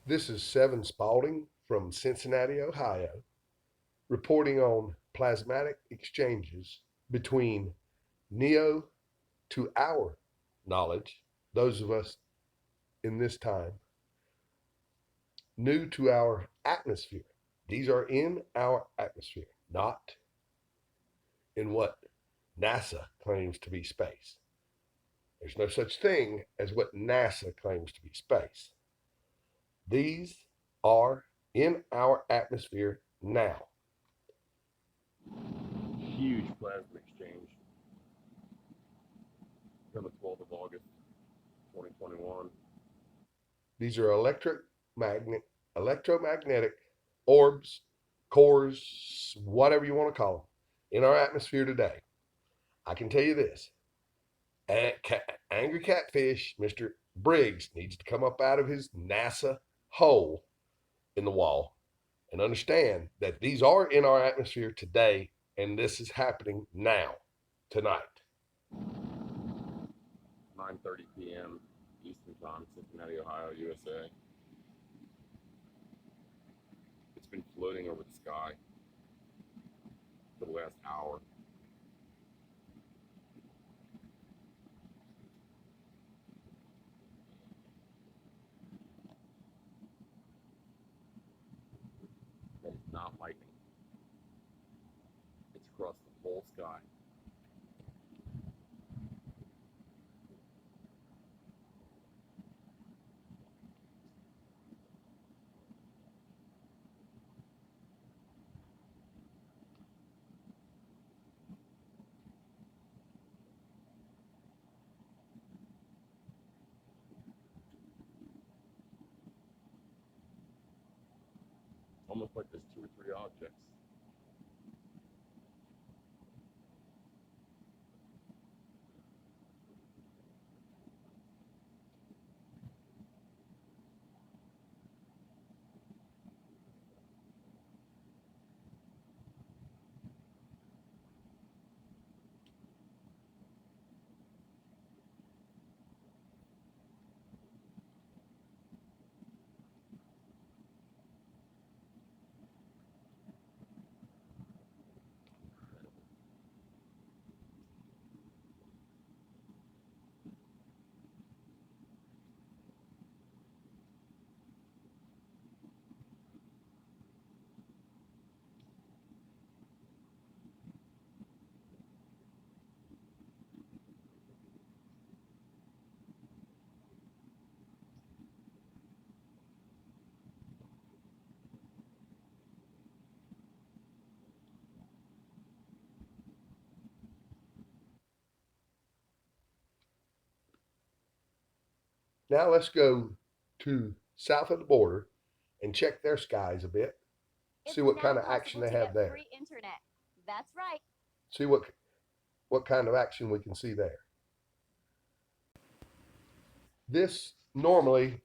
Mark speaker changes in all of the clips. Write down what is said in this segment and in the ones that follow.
Speaker 1: This is Spaulding from Cincinnati, Ohio, reporting on plasmatic exchanges between NEO, to our knowledge, those of us in this time, new to our atmosphere. These are in our atmosphere, not in what NASA claims to be space. There's no such thing as what NASA claims to be space. These are in our atmosphere now.
Speaker 2: Huge plasma exchange on the 12th of August, 2021.
Speaker 1: These are electromagnetic orbs, cores, whatever you want to call them, in our atmosphere today. I can tell you this. Angry Catfish, Mr. Briggs, needs to come up out of his NASA hole in the wall and understand that these are in our atmosphere today, and this is happening now, tonight.
Speaker 2: 9:30 p.m. Eastern Time, Cincinnati, Ohio, USA. It's been floating over the sky for the last hour. And it's not lightning. It's across the whole sky. Almost like there's two or three objects.
Speaker 1: Now let's go to south of the border and check their skies a bit. See what kind of action they have there.
Speaker 3: Free internet. That's right.
Speaker 1: See what kind of action we can see there. This normally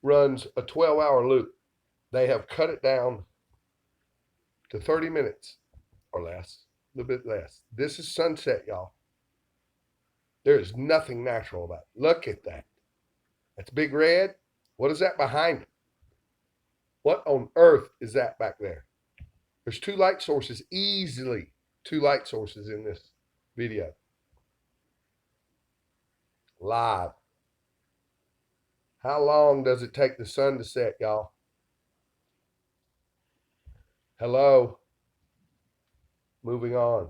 Speaker 1: runs a 12-hour loop. They have cut it down to 30 minutes or less, a little bit less. This is sunset, y'all. There is nothing natural about it. Look at that. That's big red. What is that behind it? What on earth is that back there? There's two light sources, easily two light sources in this video. Live. How long does it take the sun to set, y'all? Hello. Moving on.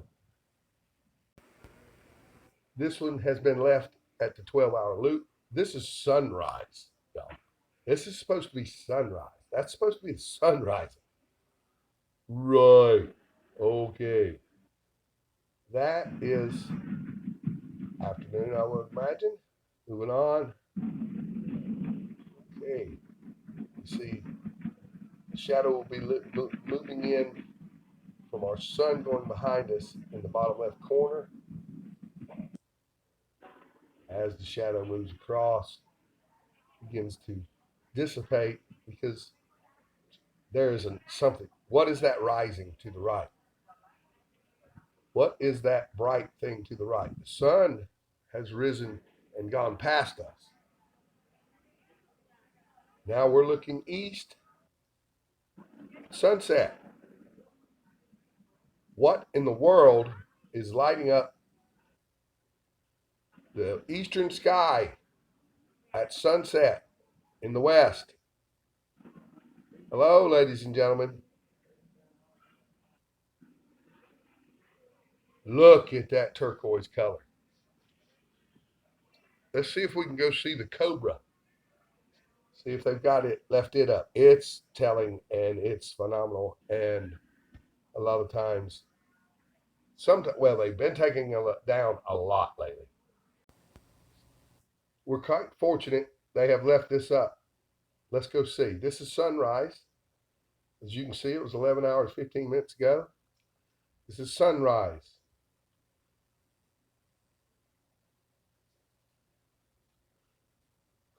Speaker 1: This one has been left at the 12-hour loop. This is sunrise, y'all. This is supposed to be sunrise. That's supposed to be the sun rising. Right. Okay. That is afternoon, I would imagine. Moving on. Okay. You see, the shadow will be moving in from our sun going behind us in the bottom left corner. As the shadow moves across, begins to dissipate because there is something. What is that rising to the right? What is that bright thing to the right? The sun has risen and gone past us. Now we're looking east. Sunset. What in the world is lighting up the eastern sky at sunset in the west? Hello, ladies and gentlemen. Look at that turquoise color. Let's see if we can go see the cobra. See if they've got it, left it up. It's telling and it's phenomenal. And a lot of times, sometimes, well, they've been taking down a lot lately. We're quite fortunate they have left this up. Let's go see. This is sunrise. As you can see, it was 11 hours, 15 minutes ago. This is sunrise.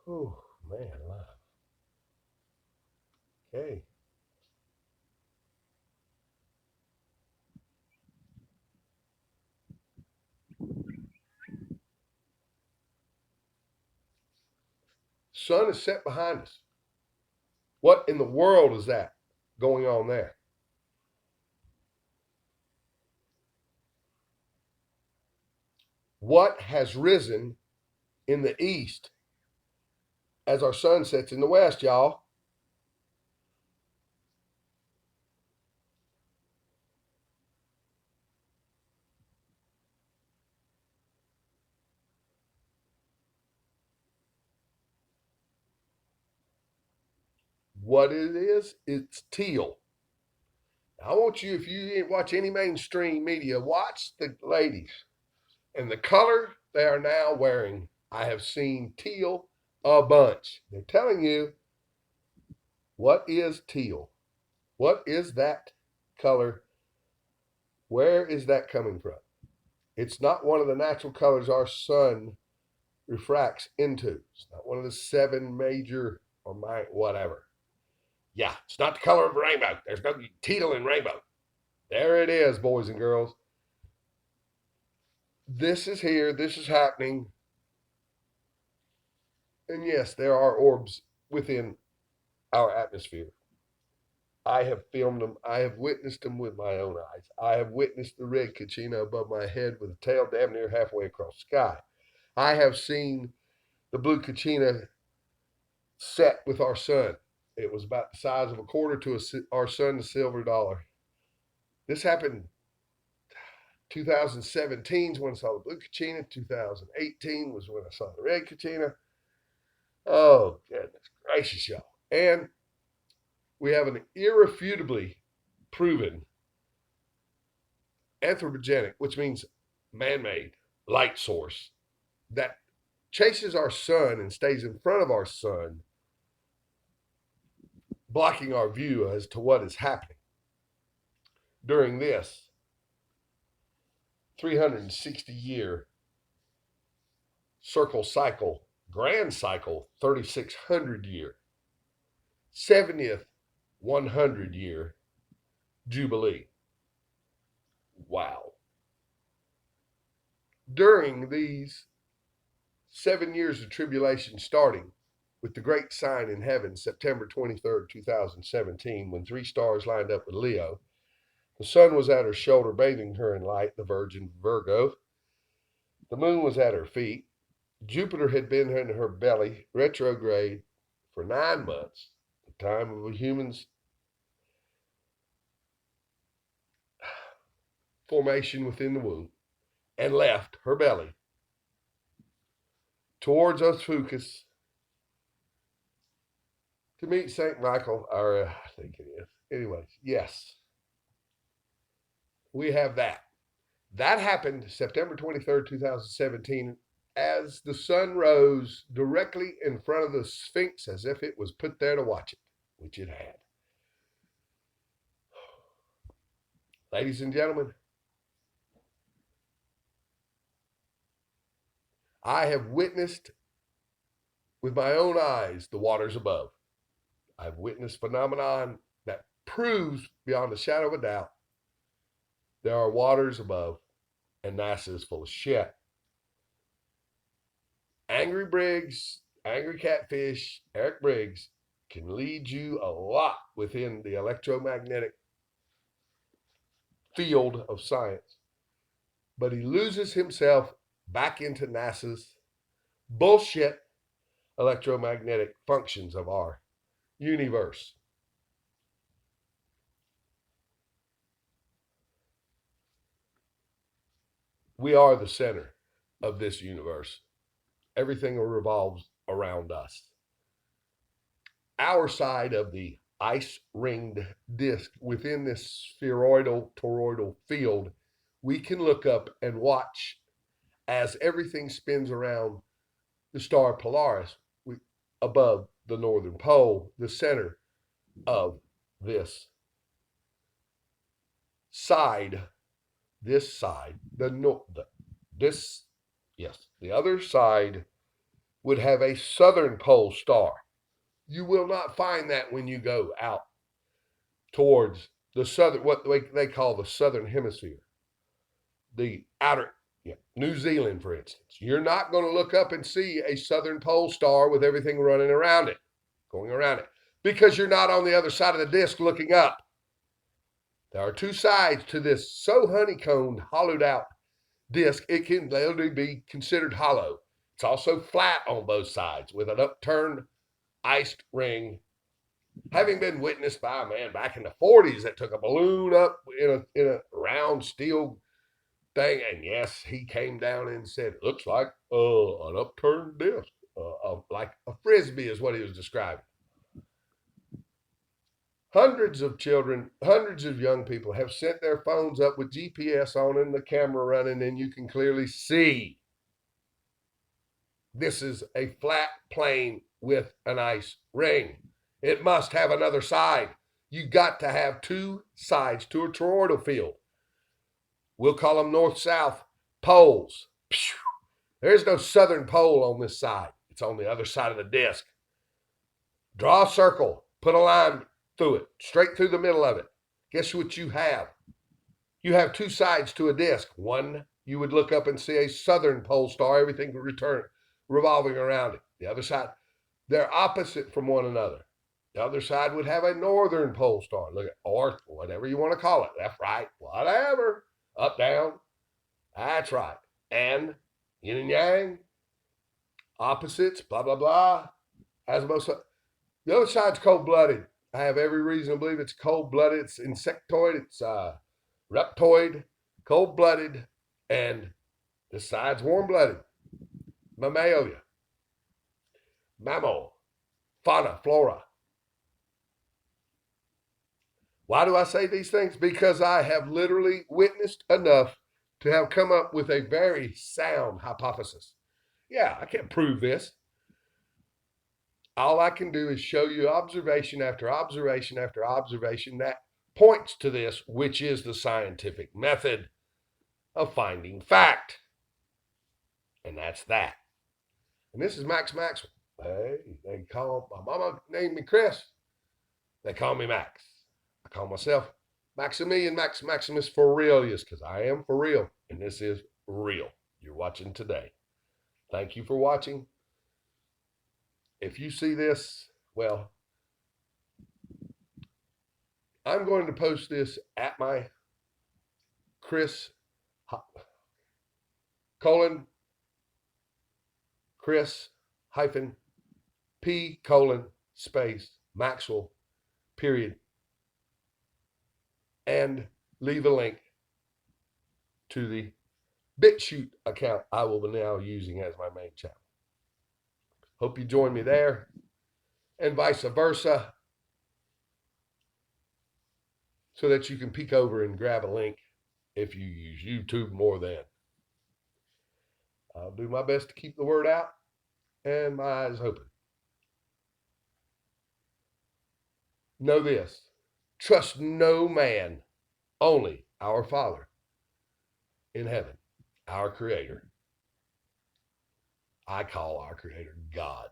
Speaker 1: Oh, man, alive. Okay. Sun is set behind us. What in the world is that going on there? What has risen in the east as our sun sets in the west, y'all? What it is, it's teal. I want you, if you didn't watch any mainstream media, watch the ladies and the color they are now wearing. I have seen teal a bunch. They're telling you, what is teal? What is that color? Where is that coming from? It's not one of the natural colors our sun refracts into. It's not one of the seven major or whatever. Yeah, it's not the color of rainbow. There's no teal in rainbow. There it is, boys and girls. This is here. This is happening. And yes, there are orbs within our atmosphere. I have filmed them. I have witnessed them with my own eyes. I have witnessed the red Kachina above my head with a tail damn near halfway across the sky. I have seen the blue Kachina set with our sun. It was about the size of a quarter to our sun, the silver dollar. This happened 2017 is when I saw the blue Kachina. 2018 was when I saw the red Kachina. Oh, goodness gracious, y'all. And we have an irrefutably proven anthropogenic, which means man-made light source that chases our sun and stays in front of our sun, blocking our view as to what is happening during this 360-year circle cycle, grand cycle, 3,600 year, 70th 100 year jubilee. Wow. During these 7 years of tribulation, starting with the great sign in heaven, September 23rd, 2017, when 3 stars lined up with Leo, the sun was at her shoulder, bathing her in light, the Virgin Virgo. The moon was at her feet. Jupiter had been in her belly, retrograde, for 9 months, the time of a human's formation within the womb, and left her belly towards Ophiuchus to meet St. Michael, or I think it is. Anyways, yes, we have that. That happened September 23rd, 2017, as the sun rose directly in front of the Sphinx as if it was put there to watch it, which it had. Ladies and gentlemen, I have witnessed with my own eyes the waters above. I've witnessed phenomenon that proves beyond a shadow of a doubt there are waters above, and NASA is full of shit. Angry Briggs, Angry Catfish, Eric Briggs can lead you a lot within the electromagnetic field of science. But he loses himself back into NASA's bullshit electromagnetic functions of our universe. We are the center of this universe. Everything revolves around us. Our side of the ice ringed disk within this spheroidal toroidal field, we can look up and watch as everything spins around the star Polaris above the northern pole, the center of this side, the other side would have a southern pole star. You will not find that when you go out towards the southern, what they call the southern hemisphere, the outer, New Zealand, for instance. You're not going to look up and see a southern pole star with everything running around it, going around it, because you're not on the other side of the disk looking up. There are two sides to this so honeycombed, hollowed out disk, it can literally be considered hollow. It's also flat on both sides with an upturned iced ring, having been witnessed by a man back in the 40s that took a balloon up in a round steel thing. And yes, he came down and said, it looks like an upturned disc, like a frisbee is what he was describing. Hundreds of children, hundreds of young people have sent their phones up with GPS on and the camera running, and you can clearly see this is a flat plane with an ice ring. It must have another side. You got to have two sides to a toroidal field. We'll call them north-south poles. There's no southern pole on this side. It's on the other side of the disk. Draw a circle, put a line through it, straight through the middle of it. Guess what you have? You have two sides to a disk. One, you would look up and see a southern pole star, everything would return revolving around it. The other side, they're opposite from one another. The other side would have a northern pole star, look at, or whatever you want to call it, left, right, whatever, up, down. That's right. And yin and yang, opposites, blah, blah, blah. As most, the other side's cold-blooded. I have every reason to believe it's cold-blooded. It's insectoid. It's reptoid, cold-blooded, and this side's warm-blooded. Mammalia, mammal, fauna, flora. Why do I say these things? Because I have literally witnessed enough to have come up with a very sound hypothesis. Yeah, I can't prove this. All I can do is show you observation after observation after observation that points to this, which is the scientific method of finding fact. And that's that. And this is Maximus. Hey, they call my mama named me Chris. They call me Max. I call myself Maximilian Maximus for real, yes, because I am for real. And this is real. You're watching today. Thank you for watching. If you see this, well, I'm going to post this at my Chris hyphen P space Maxwell period, and leave a link to the BitChute account I will be now using as my main channel. Hope you join me there, and vice versa, so that you can peek over and grab a link if you use YouTube more than. I'll do my best to keep the word out and my eyes open. Know this, trust no man, only our Father in heaven, our Creator. I call our Creator God.